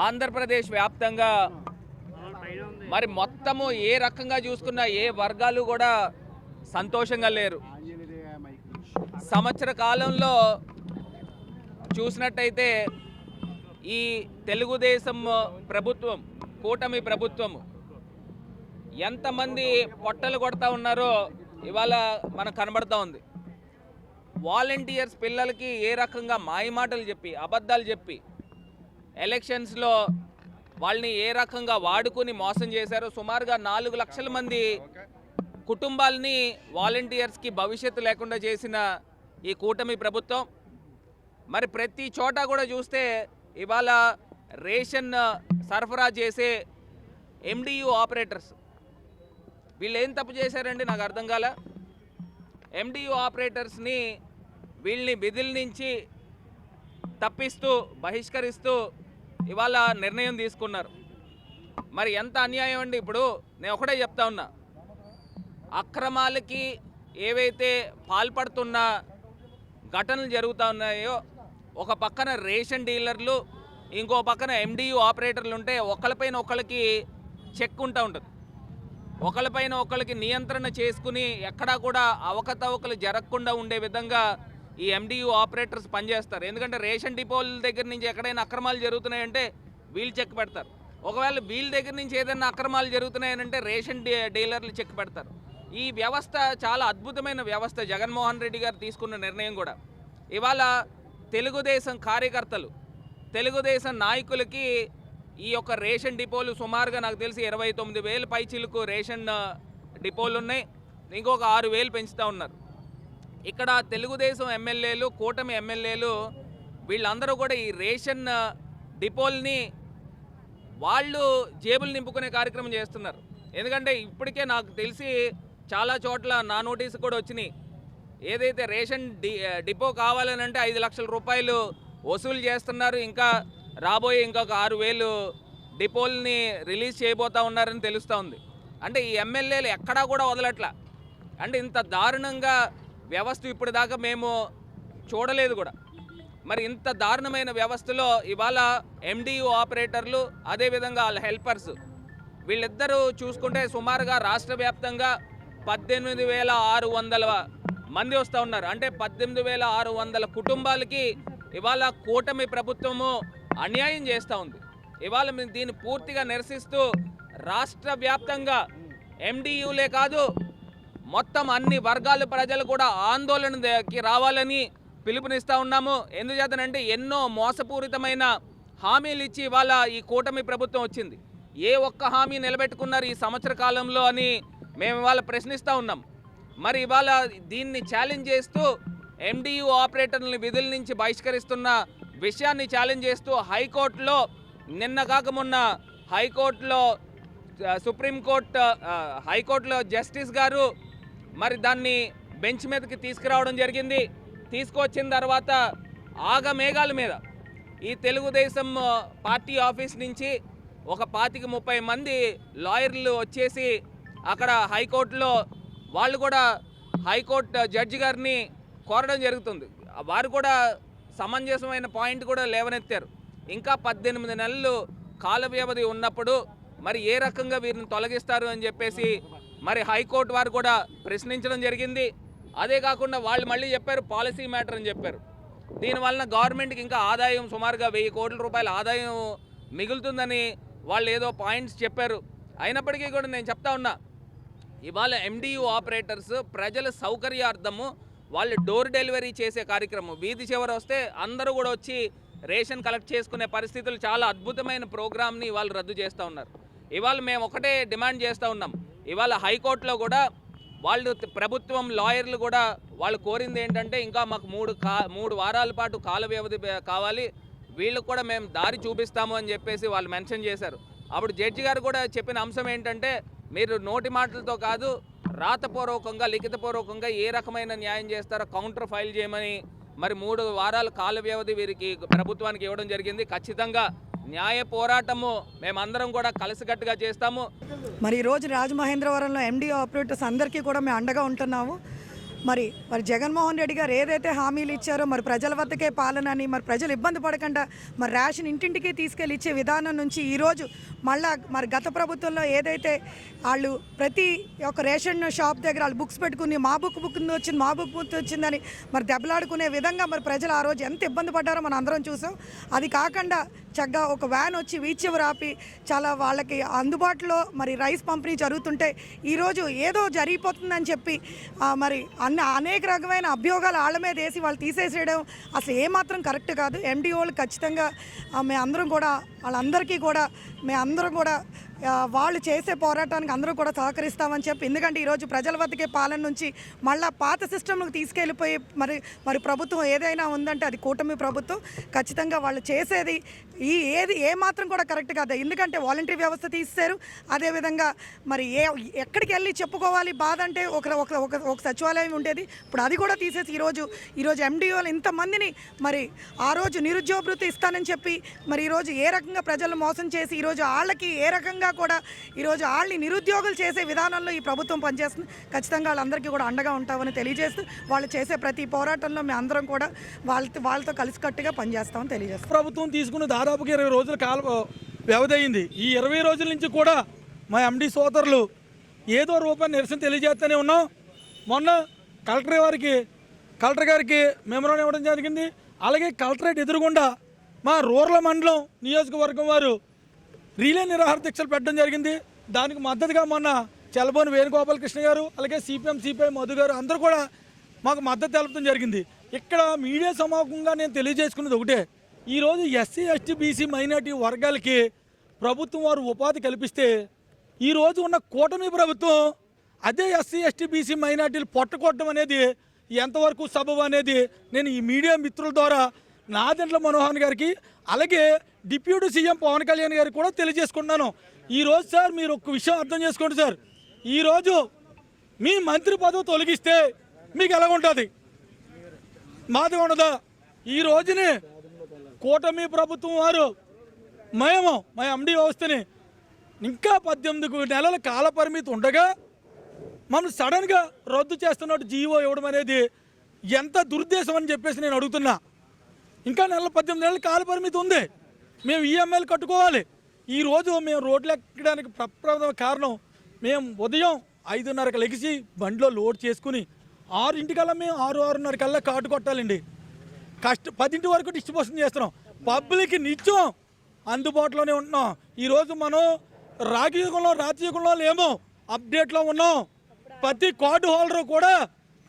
ఆంధ్రప్రదేశ్ వ్యాప్తంగా మరి మొత్తము ఏ రకంగా చూసుకున్నా ఏ వర్గాలు కూడా సంతోషంగా లేరు. సంవత్సర కాలంలో చూసినట్టయితే ఈ తెలుగుదేశం ప్రభుత్వం, కూటమి ప్రభుత్వం ఎంతమంది పొట్టలు కొడతా ఉన్నారో ఇవాళ మనకు కనబడతా ఉంది. వాలంటీర్స్ పిల్లలకి ఏ రకంగా మాయమాటలు చెప్పి, అబద్ధాలు చెప్పి ఎలక్షన్స్లో వాళ్ళని ఏ రకంగా వాడుకొని మోసం చేశారో. సుమారుగా 4 లక్షల మంది కుటుంబాలని వాలంటీర్స్కి భవిష్యత్తు లేకుండా చేసిన ఈ కూటమి ప్రభుత్వం మరి ప్రతి చోట కూడా చూస్తే ఇవాళ రేషన్ సరఫరా చేసే MDU ఆపరేటర్స్ వీళ్ళు ఏం తప్పు చేశారండి నాకు అర్థం కాల. MDU ఆపరేటర్స్ని వీళ్ళని విధుల నుంచి తప్పిస్తూ, బహిష్కరిస్తూ ఇవాళ నిర్ణయం తీసుకున్నారు. మరి ఎంత అన్యాయం అండి. ఇప్పుడు నేను ఒకటే చెప్తా ఉన్నా, అక్రమాలకి ఏవైతే పాల్పడుతున్న ఘటనలు జరుగుతూ ఉన్నాయో, ఒక పక్కన రేషన్ డీలర్లు, ఇంకో పక్కన MDU ఆపరేటర్లు ఉంటే ఒకళ్ళపైన ఒకళ్ళకి చెక్ ఉంటా ఉంటుంది. ఒకళ్ళపైన ఒకళ్ళకి నియంత్రణ చేసుకుని ఎక్కడా కూడా అవకతవకలు జరగకుండా ఉండే విధంగా ఈ MDU ఆపరేటర్స్ పనిచేస్తారు. ఎందుకంటే రేషన్ డిపోల దగ్గర నుంచి ఎక్కడైనా అక్రమాలు జరుగుతున్నాయంటే వీళ్ళు చెక్ పెడతారు. ఒకవేళ వీళ్ళ దగ్గర నుంచి ఏదైనా అక్రమాలు జరుగుతున్నాయనంటే రేషన్ డీలర్లు చెక్ పెడతారు. ఈ వ్యవస్థ చాలా అద్భుతమైన వ్యవస్థ. జగన్మోహన్ రెడ్డి గారు తీసుకున్న నిర్ణయం కూడా ఇవాళ తెలుగుదేశం కార్యకర్తలు, తెలుగుదేశం నాయకులకి ఈ యొక్క రేషన్ డిపోలు సుమారుగా నాకు తెలిసి 29,000 పైచిలకు రేషన్ డిపోలు ఉన్నాయి. ఇంకొక 6,000 పెంచుతూ ఉన్నారు. ఇక్కడ తెలుగుదేశం ఎమ్మెల్యేలు, కూటమి ఎమ్మెల్యేలు వీళ్ళందరూ కూడా ఈ రేషన్ డిపోల్ని వాళ్ళు జేబులు నింపుకునే కార్యక్రమం చేస్తున్నారు. ఎందుకంటే ఇప్పటికే నాకు తెలిసి చాలా చోట్ల నా నోటీసు కూడా వచ్చినాయి. ఏదైతే రేషన్ డిపో కావాలనంటే 5 లక్షల రూపాయలు వసూలు చేస్తున్నారు. ఇంకా రాబోయే ఇంకొక 6,000 డిపోల్ని రిలీజ్ చేయబోతా ఉన్నారని తెలుస్తూ ఉంది. అంటే ఈ ఎమ్మెల్యేలు ఎక్కడా కూడా వదలట్లా. అంటే ఇంత దారుణంగా వ్యవస్థ ఇప్పటిదాకా మేము చూడలేదు కూడా. మరి ఇంత దారుణమైన వ్యవస్థలో ఇవాళ MDU ఆపరేటర్లు, అదేవిధంగా వాళ్ళ హెల్పర్స్ వీళ్ళిద్దరూ చూసుకుంటే సుమారుగా రాష్ట్ర వ్యాప్తంగా 18,600 మంది వస్తూ ఉన్నారు. అంటే 18,600 కుటుంబాలకి ఇవాళ కూటమి ప్రభుత్వము అన్యాయం చేస్తూ ఉంది. ఇవాళ మేము దీన్ని పూర్తిగా నిరసిస్తూ రాష్ట్ర వ్యాప్తంగా ఎండియూలే కాదు మొత్తం అన్ని వర్గాల ప్రజలు కూడా ఆందోళనకి రావాలని పిలుపునిస్తూ ఉన్నాము. ఎందుచేతనంటే ఎన్నో మోసపూరితమైన హామీలు ఇచ్చి ఇవాళ ఈ కూటమి ప్రభుత్వం వచ్చింది. ఏ ఒక్క హామీ నిలబెట్టుకున్నారు ఈ సంవత్సర కాలంలో అని మేము ఇవాళ ప్రశ్నిస్తూ ఉన్నాం. మరి ఇవాళ దీన్ని ఛాలెంజ్ చేస్తూ ఎండియూ ఆపరేటర్లని విధుల నుంచి బహిష్కరిస్తున్న విషయాన్ని ఛాలెంజ్ చేస్తూ హైకోర్టులో నిన్న కాక మొన్న హైకోర్టులో జస్టిస్ గారు మరి దాన్ని బెంచ్ మీదకి తీసుకురావడం జరిగింది. తీసుకొచ్చిన తర్వాత ఆగమేఘాల మీద ఈ తెలుగుదేశం పార్టీ ఆఫీస్ నుంచి ఒక 25-30 మంది లాయర్లు వచ్చేసి అక్కడ హైకోర్టులో వాళ్ళు కూడా హైకోర్టు జడ్జి గారిని కోరడం జరుగుతుంది. వారు కూడా సమంజసమైన పాయింట్ కూడా లేవనెత్తారు. ఇంకా 18 నెలలు కాల వ్యవధి ఉన్నప్పుడు మరి ఏ రకంగా వీరిని తొలగిస్తారు అని చెప్పేసి మరి హైకోర్టు వారు కూడా ప్రశ్నించడం జరిగింది. అదే కాకుండా వాళ్ళు మళ్ళీ చెప్పారు పాలసీ మ్యాటర్ అని చెప్పారు. దీనివలన గవర్నమెంట్కి ఇంకా ఆదాయం సుమారుగా 1000 కోట్ల రూపాయల ఆదాయం మిగులుతుందని వాళ్ళు ఏదో పాయింట్స్ చెప్పారు. అయినప్పటికీ కూడా నేను చెప్తా ఉన్నా, ఇవాళ ఎండియూ ఆపరేటర్స్ ప్రజల సౌకర్యార్థము వాళ్ళు డోర్ డెలివరీ చేసే కార్యక్రమం, వీధి చివర వస్తే అందరూ కూడా వచ్చి రేషన్ కలెక్ట్ చేసుకునే పరిస్థితులు, చాలా అద్భుతమైన ప్రోగ్రామ్ని వాళ్ళు రద్దు చేస్తూ ఉన్నారు. ఇవాళ మేము ఒకటే డిమాండ్ చేస్తూ ఉన్నాం. ఇవాళ హైకోర్టులో కూడా వాళ్ళు ప్రభుత్వం లాయర్లు కూడా వాళ్ళు కోరింది ఏంటంటే ఇంకా మాకు 3 వారాల పాటు కాల వ్యవధి కావాలి, వీళ్ళకు కూడా మేము దారి చూపిస్తాము అని చెప్పేసి వాళ్ళు మెన్షన్ చేశారు. అప్పుడు జడ్జి గారు కూడా చెప్పిన అంశం ఏంటంటే మీరు నోటి మాటలతో కాదు రాతపూర్వకంగా లిఖితపూర్వకంగా ఏ రకమైన న్యాయం చేస్తారో కౌంటర్ ఫైల్ చేయమని మరి 3 వారాల కాల వ్యవధి వీరికి ప్రభుత్వానికి ఇవ్వడం జరిగింది. ఖచ్చితంగా న్యాయ పోరాటము మేమందరం కూడా కలిసికట్టుగా చేస్తాము. మరి ఈరోజు రాజమహేంద్రవరంలో ఎండి ఆపరేటర్స్ అందరికీ కూడా మేము అండగా ఉంటున్నాము. మరి జగన్మోహన్ రెడ్డి గారు ఏదైతే హామీలు ఇచ్చారో మరి ప్రజల వద్దకే పాలనని, మరి ప్రజలు ఇబ్బంది పడకుండా మరి రేషన్ ఇంటింటికి తీసుకెళ్ళి ఇచ్చే విధానం నుంచి ఈరోజు మళ్ళా మరి గత ప్రభుత్వంలో ఏదైతే వాళ్ళు ప్రతి ఒక్క రేషన్ షాప్ దగ్గర వాళ్ళు బుక్స్ పెట్టుకుని మా బుక్ వచ్చింది మా బుక్ వచ్చిందని మరి దెబ్బలాడుకునే విధంగా మరి ప్రజలు ఆ రోజు ఎంత ఇబ్బంది పడ్డారో మనం అందరం చూసాం. అది కాకుండా చక్కగా ఒక వ్యాన్ వచ్చి వీచివరు ఆపి చాలా వాళ్ళకి అందుబాటులో మరి రైస్ పంపిణీ జరుగుతుంటే ఈరోజు ఏదో జరిగిపోతుందని చెప్పి మరి అనేక రకమైన అభియోగాలు వాళ్ళ మీద వేసి వాళ్ళు తీసేసేయడం అసలు ఏమాత్రం కరెక్ట్ కాదు. ఎండిఓలు ఖచ్చితంగా మేమందరం కూడా వాళ్ళందరికీ కూడా మేమందరం కూడా వాళ్ళు చేసే పోరాటానికి అందరూ కూడా సహకరిస్తామని చెప్పి, ఎందుకంటే ఈరోజు ప్రజల వద్దకే పాలన నుంచి మళ్ళీ పాత సిస్టమ్లకు తీసుకెళ్ళిపోయి మరి ప్రభుత్వం ఏదైనా ఉందంటే అది కూటమి ప్రభుత్వం. ఖచ్చితంగా వాళ్ళు చేసేది ఏ మాత్రం కూడా కరెక్ట్ కాదు. ఎందుకంటే వాలంటరీ వ్యవస్థ తీసేశారు. అదేవిధంగా మరి ఎక్కడికి వెళ్ళి చెప్పుకోవాలి బాధ అంటే ఒక సచివాలయం ఉండేది, ఇప్పుడు అది కూడా తీసేసి ఈరోజు ఎండిఓలు ఇంతమందిని మరి ఆ రోజు నిరుద్యోగ భృతి ఇస్తానని చెప్పి మరి ఈరోజు ఏ రకంగా ప్రజలను మోసం చేసి ఈరోజు వాళ్ళకి ఏ రకంగా కూడా ఈరోజు వాళ్ళని నిరుద్యోగులు చేసే విధానంలో ఈ ప్రభుత్వం పనిచేస్తుంది. ఖచ్చితంగా వాళ్ళందరికీ కూడా అండగా ఉంటామని తెలియజేస్తూ వాళ్ళు చేసే ప్రతి పోరాటంలో మేము అందరం కూడా వాళ్ళతో కలిసికట్టుగా పనిచేస్తామని తెలియజేస్తాం. ప్రభుత్వం తీసుకున్న దాదాపుగా 20 రోజుల కాల వ్యవధి అయింది. ఈ 20 రోజుల నుంచి కూడా మా ఎండి సోదరులు ఏదో రూపాయి నిరసన తెలియజేస్తూనే ఉన్నాం. మొన్న కలెక్టర్ గారికి మెమోరాండం ఇవ్వడం జరిగింది. అలాగే కలెక్టరేట్ ఎదురుగుండా మా రూరల్ మండలం నియోజకవర్గం వారు రీలే నిరాహార దీక్షలు పెట్టడం జరిగింది. దానికి మద్దతుగా మొన్న చెలబోని వేణుగోపాలకృష్ణ గారు అలాగే సిపిఐ మధు గారు అందరూ కూడా మాకు మద్దతు తెలపడం జరిగింది. ఇక్కడ మీడియా సమావేశంగా నేను తెలియజేసుకున్నది ఒకటే, ఈరోజు ఎస్సీ ఎస్టీ బీసీ మైనార్టీ వర్గాలకి ప్రభుత్వం వారు ఉపాధి కల్పిస్తే ఈరోజు ఉన్న కూటమి ప్రభుత్వం అదే ఎస్సీ ఎస్టీ బీసీ మైనార్టీలు పొట్టకొట్టడం అనేది ఎంతవరకు సబబు అనేది నేను ఈ మీడియా మిత్రుల ద్వారా నాదెండ్ల మనోహర్ గారికి అలాగే డిప్యూటీ సీఎం పవన్ కళ్యాణ్ గారికి కూడా తెలియజేసుకుంటున్నాను. ఈరోజు సార్ మీరు ఒక విషయం అర్థం చేసుకోండి సార్, ఈరోజు మీ మంత్రి పదవి తొలగిస్తే మీకు ఎలా ఉంటుంది? మాది ఉండదా? ఈ రోజుని కూటమి ప్రభుత్వం వారు మా ఎండి వ్యవస్థని ఇంకా 18 నెలల కాల పరిమితి ఉండగా మనం సడన్గా రద్దు చేస్తున్నట్టు జీవో ఇవ్వడం అనేది ఎంత దురుద్దేశం అని చెప్పేసి నేను అడుగుతున్నా. ఇంకా 18 నెలల కాల పరిమితి ఉంది, మేము ఈఎంఐలు కట్టుకోవాలి. ఈరోజు మేము రోడ్లు ఎక్కడానికి ప్రప్రథమ కారణం మేము ఉదయం 5:30కి లెగిసి బండిలో లోడ్ చేసుకుని 6 మేము 6:30 కల్లా కాటు కొట్టాలండి. 10 వరకు డిస్ట్రిబ్యూషన్ చేస్తున్నాం. పబ్లిక్ నిత్యం అందుబాటులోనే ఉంటున్నాం. ఈరోజు మనం రాజయుగంలో లేమో, అప్డేట్లో ఉన్నాం. ప్రతి కార్డు హోల్డర్ కూడా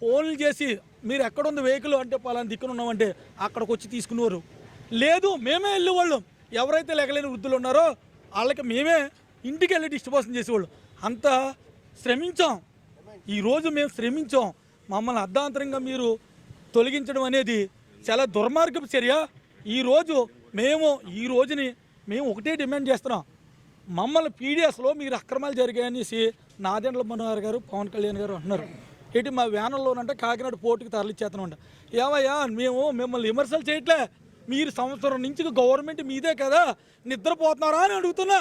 ఫోన్లు చేసి మీరు ఎక్కడుంది వెహికల్ అంటే పలానా దిక్కున ఉన్నామంటే అక్కడికి వచ్చి తీసుకునేవారు. లేదు మేమే వెళ్ళేవాళ్ళం. ఎవరైతే లెగలేని వృద్ధులు ఉన్నారో వాళ్ళకి మేమే ఇంటికి వెళ్ళి డిస్ట్రిబ్యూషన్ చేసేవాళ్ళం. అంత శ్రమించాం. ఈరోజు మేము శ్రమించాం. మమ్మల్ని అర్ధాంతరంగా మీరు తొలగించడం అనేది చాలా దుర్మార్గపు చర్య. ఈ రోజుని మేము ఒకటే డిమాండ్ చేస్తున్నాం. మమ్మల్ని పీడిఎస్లో మీరు అక్రమాలు జరిగాయనేసి నాదెండ్ల మనోహర్ గారు, పవన్ కళ్యాణ్ గారు అంటున్నారు. ఏంటి మా వ్యాన్లోనంటే కాకినాడ పోర్టుకి తరలిచ్చేస్తామంట. ఏమయ్యా, మేము మిమ్మల్ని విమర్శలు చేయట్లే. మీరు సంవత్సరం నుంచి గవర్నమెంట్ మీదే కదా, నిద్రపోతున్నారా అని అడుగుతున్నా.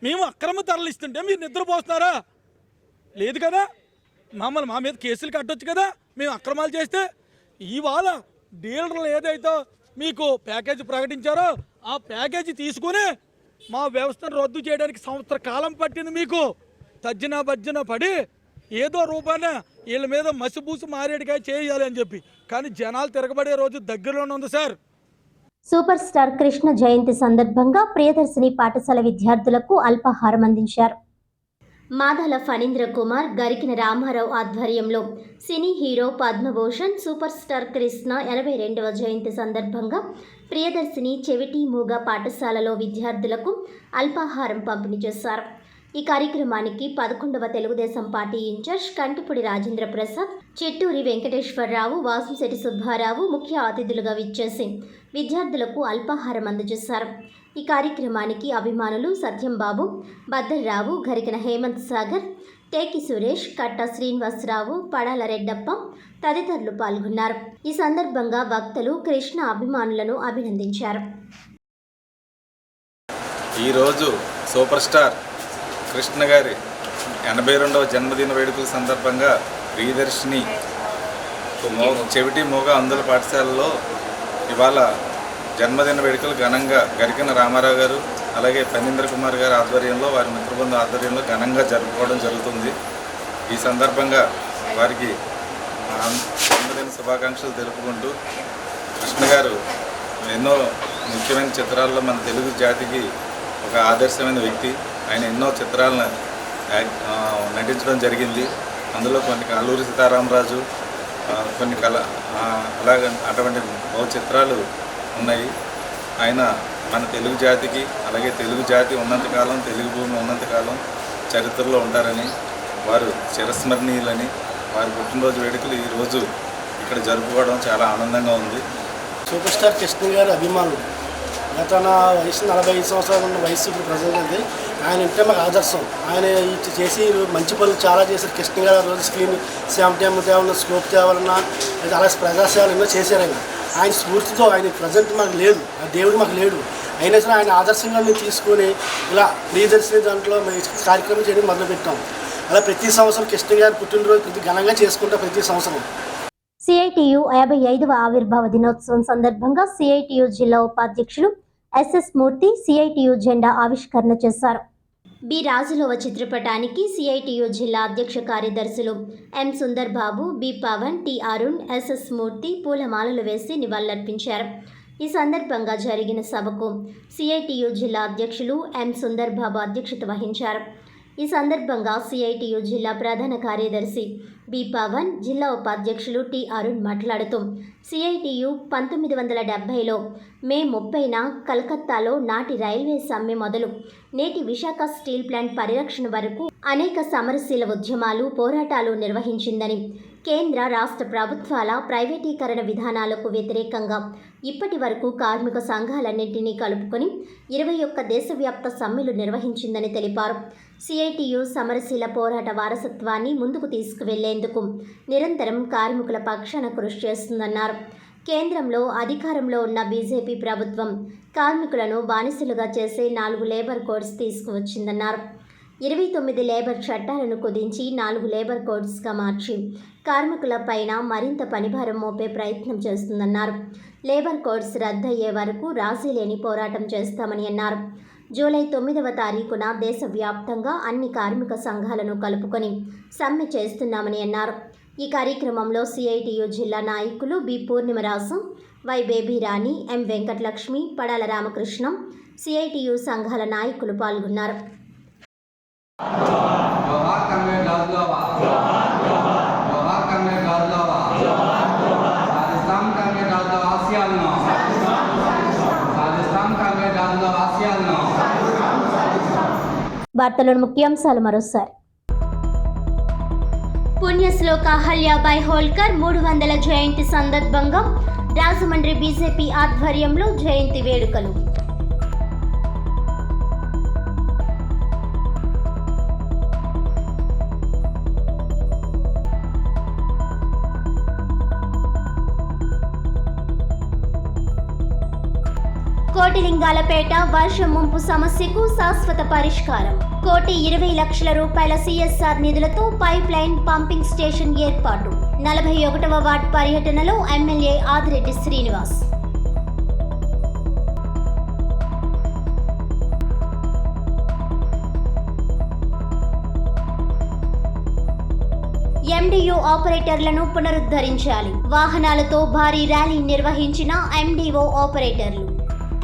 మేము అక్రమ తరలిస్తుంటే మీరు నిద్రపోతున్నారా? లేదు కదా. మా మీద కేసులు కట్టొచ్చు కదా మేము అక్రమాలు చేస్తే. ఇవాళ డీలర్లు ఏదైతే మీకు ప్యాకేజీ ప్రకటించారో ఆ ప్యాకేజీ తీసుకుని మా వ్యవస్థను రద్దు చేయడానికి సంవత్సర కాలం పట్టింది. మీకు భజ్జన పడి ఏదో రూపాన వీళ్ళ మీద మసిబూసి మారేడుకాయ చేయాలి అని చెప్పి. కానీ జనాలు తిరగబడే రోజు దగ్గరలోనే ఉంది సార్. సూపర్ స్టార్ కృష్ణ జయంతి సందర్భంగా ప్రియదర్శిని పాఠశాల విద్యార్థులకు అల్పాహారం అందించారు. మాదాల ఫణీంద్ర కుమార్, గరికిన రామారావు ఆధ్వర్యంలో cine hero Padma Bhushan super star Krishna 82వ జయంతి సందర్భంగా ప్రియదర్శిని చెవిటి మూగ పాఠశాలలో విద్యార్థులకు అల్పాహారం పంపిణీ చేశారు. ఈ కార్యక్రమానికి 11వ తెలుగుదేశం పార్టీ ఇన్ఛార్జ్ కంటిపూడి రాజేంద్ర ప్రసాద్, చిట్టూరి వెంకటేశ్వరరావు, వాసంశెట్టి సుబ్బారావు ముఖ్య అతిథులుగా విచ్చేసి విద్యార్థులకు అల్పాహారం అందజేశారు. ఈ కార్యక్రమానికి అభిమానులు సత్యంబాబు, బద్దర్రావు, గరికిన హేమంత్ సాగర్, టేకి సురేష్, కట్ట శ్రీనివాసరావు, పడాల రెడ్డప్ప తదితరులు పాల్గొన్నారు. ఈ సందర్భంగా వక్తలు కృష్ణ అభిమానులను అభినందించారు. ఈరోజు సూపర్ స్టార్ కృష్ణ గారి 82వ జన్మదిన వేడుకల సందర్భంగా ప్రియదర్శిని చెవిటి మూగ అందుల పాఠశాలలో ఇవాళ జన్మదిన వేడుకలు ఘనంగా గరికిన రామారావు గారు అలాగే ఫణీంద్ర కుమార్ గారి ఆధ్వర్యంలో, వారి మిత్రబృందం ఆధ్వర్యంలో ఘనంగా జరుపుకోవడం జరుగుతుంది. ఈ సందర్భంగా వారికి జన్మదిన శుభాకాంక్షలు తెలుపుకుంటూ, కృష్ణ గారు ఎన్నో ముఖ్యమైన చిత్రాల్లో మన తెలుగు జాతికి ఒక ఆదర్శమైన వ్యక్తి. ఆయన ఎన్నో చిత్రాలను నటించడం జరిగింది. అందులో కొన్ని అల్లూరి సీతారామరాజు, కొన్ని అలాగే అటువంటి బహు చిత్రాలు ఉన్నాయి. ఆయన మన తెలుగు జాతికి, అలాగే తెలుగు జాతి ఉన్నంతకాలం, తెలుగు భూమి ఉన్నంతకాలం చరిత్రలో ఉంటారని, వారు చిరస్మరణీయులని, వారి పుట్టినరోజు వేడుకలు ఈరోజు ఇక్కడ జరుపుకోవడం చాలా ఆనందంగా ఉంది. సూపర్ స్టార్ కృష్ణ గారి అభిమానులు. గత నా వయసు 45 సంవత్సరాలు ఉన్న వయసు ఇప్పుడు ప్రజెంట్ ఉంది. ఆయన అంటే మాకు ఆదర్శం. ఆయన చేసి మంచి పనులు చాలా చేశారు. కృష్ణ గారు రోజు స్క్రీన్ సేమ తేవాలన్నా, స్కోప్ తేవాలన్నా, అలాగే ప్రజాసేవలు ఎన్నో చేశారు. ఆయన స్ఫూర్తితో ఆయన ప్రజెంట్ మాకు లేదు, ఆ దేవుడు మాకు లేడు. అయినా సరే ఆయన ఆదర్శంగా మేము తీసుకొని ఇలా ప్రియదర్శిని దాంట్లో మేము కార్యక్రమం చేయడం మొదలుపెట్టాం. అలా ప్రతి సంవత్సరం కృష్ణ గారి పుట్టినరోజు ప్రతి ఘనంగా చేసుకుంటాం ప్రతి సంవత్సరం. సిఐటియు 55వ ఆవిర్భావ దినోత్సవం సందర్భంగా సిఐటియు జిల్లా ఉపాధ్యక్షులు ఎస్ఎస్ మూర్తి సిఐటియు జెండా ఆవిష్కరణ చేశారు. బి రాజులోవ చిత్రపటానికి సిఐటియు జిల్లా అధ్యక్ష కార్యదర్శులు M Sundar Babu, B Pavan, T Arun, SS Murthy పూలమాలలు వేసి నివాళులర్పించారు. ఈ సందర్భంగా జరిగిన సభకు సిఐటియు జిల్లా అధ్యక్షులు ఎం సుందర్ బాబు అధ్యక్షత వహించారు. ఈ సందర్భంగా సిఐటియు జిల్లా ప్రధాన కార్యదర్శి బి పవన్, జిల్లా ఉపాధ్యక్షులు టి అరుణ్ మాట్లాడుతూ సిఐటియు 1970లో మే 30న కలకత్తాలో నాటి రైల్వే సమ్మె మొదలు నేటి విశాఖ స్టీల్ ప్లాంట్ పరిరక్షణ వరకు అనేక సమరశీల ఉద్యమాలు, పోరాటాలు నిర్వహించిందని, కేంద్ర రాష్ట్ర ప్రభుత్వాల ప్రైవేటీకరణ విధానాలకు వ్యతిరేకంగా ఇప్పటి వరకు కార్మిక సంఘాలన్నింటినీ కలుపుకొని 21 దేశవ్యాప్త సమ్మెలు నిర్వహించిందని తెలిపారు. సిఐటియు సమరశీల పోరాట వారసత్వాన్ని ముందుకు తీసుకువెళ్లేందుకు నిరంతరం కార్మికుల పక్షాన కృషి చేస్తుందన్నారు. కేంద్రంలో అధికారంలో ఉన్న బీజేపీ ప్రభుత్వం కార్మికులను బానిసలుగా చేసే 4 లేబర్ కోడ్స్ తీసుకువచ్చిందన్నారు. 29 లేబర్ చట్టాలను కుదించి 4 లేబర్ కోడ్స్గా మార్చి కార్మికుల పైన మరింత పనిభారం మోపే ప్రయత్నం చేస్తుందన్నారు. లేబర్ కోడ్స్ రద్దయ్యే వరకు రాజీ లేని పోరాటం చేస్తామని అన్నారు. జూలై 9వ తారీఖున దేశవ్యాప్తంగా అన్ని కార్మిక సంఘాలను కలుపుకొని సమ్మె చేస్తున్నామని అన్నారు. ఈ కార్యక్రమంలో సిఐటియు జిల్లా నాయకులు B Purnimaraju, Y Baby Rani, M Venkatalakshmi, Padala Ramakrishnam, CITU సంఘాల నాయకులు పాల్గొన్నారు. వార్తలోని ముఖ్యాంశాలు మరోసారి. పుణ్యశ్లోక అహల్యాబాయ్ హోల్కర్ 300వ జయంతి సందర్భంగా రాజమండ్రి బీజేపీ ఆధ్వర్యంలో జయంతి వేడుకలు. కోటిలింగాలపేట వర్షం ముంపు సమస్యకు శాశ్వత పరిష్కారం. 1,20,00,000 రూపాయల సిఎస్ఆర్ నిధులతో పైప్ లైన్ పంపింగ్ స్టేషన్ ఏర్పాటు. 41వ వార్డు పర్యటనలో ఎమ్మెల్యే ఆదిరెడ్డి శ్రీనివాస్. ఎండియు ఆపరేటర్లను పునరుద్ధరించాలి. వాహనాలతో భారీ ర్యాలీ నిర్వహించిన ఎండిఓ ఆపరేటర్లు.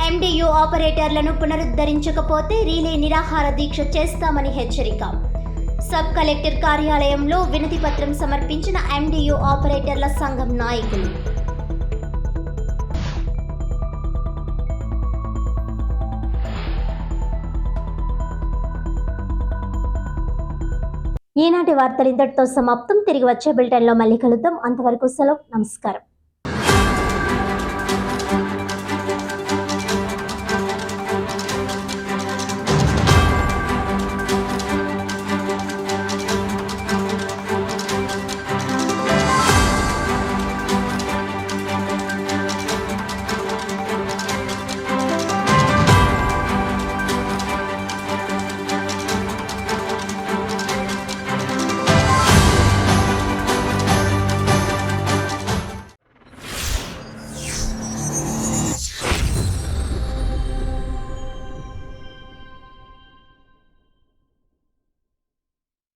ఎండియు ఆపరేటర్లను పునరుద్ధరించకపోతే రీలే నిరాహార దీక్ష చేస్తామని హెచ్చరిక. సబ్ కలెక్టర్ కార్యాలయంలో వినతి పత్రం సమర్పించిన ఎండియు ఆపరేటర్ల సంఘం నాయకులు. ఈనాటి వార్తలు ఇంతటితో సమాప్తం. తిరిగి వచ్చే బులెటిన్లో మళ్ళీ కలుద్దాం. అంతవరకు సెలవు. నమస్కారం.